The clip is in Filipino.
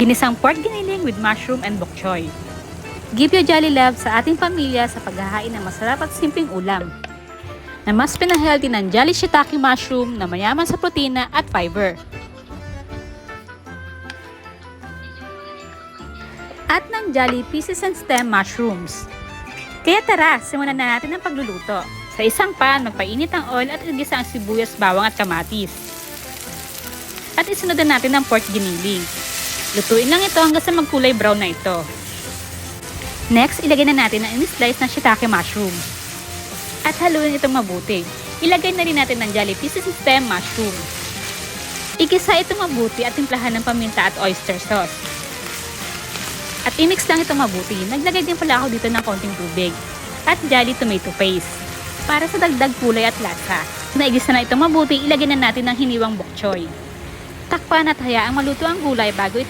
Ginisang pork giniling with mushroom and bok choy. Give your jolly love sa ating pamilya sa paghahain ng masarap at simpleng ulam na mas pinahealthy ng Jolly Shiitake mushroom na mayaman sa protina at fiber. At ng Jolly Pieces and Stem mushrooms. Kaya tara, simulan na natin ang pagluluto. Sa isang pan, magpainit ang oil at igisa ang sibuyas, bawang at kamatis. At isunod na natin ang pork giniling. Lutuin lang ito hanggang sa magkulay brown na ito. Next, ilagay na natin ang in-slice na shiitake mushroom. At haluin itong mabuti. Ilagay na rin natin ang Jolly Pieces and Stem mushroom. Igisa itong mabuti at timplahan ng paminta at oyster sauce. At i-mix lang itong mabuti. Naglagay din pala ako dito ng konting tubig. At Jolly tomato paste. Para sa dagdag kulay at lasa. Naigisa na itong mabuti, ilagay na natin ang hiniwang bok choy. Takpan at hayaang maluto ang gulay bago ito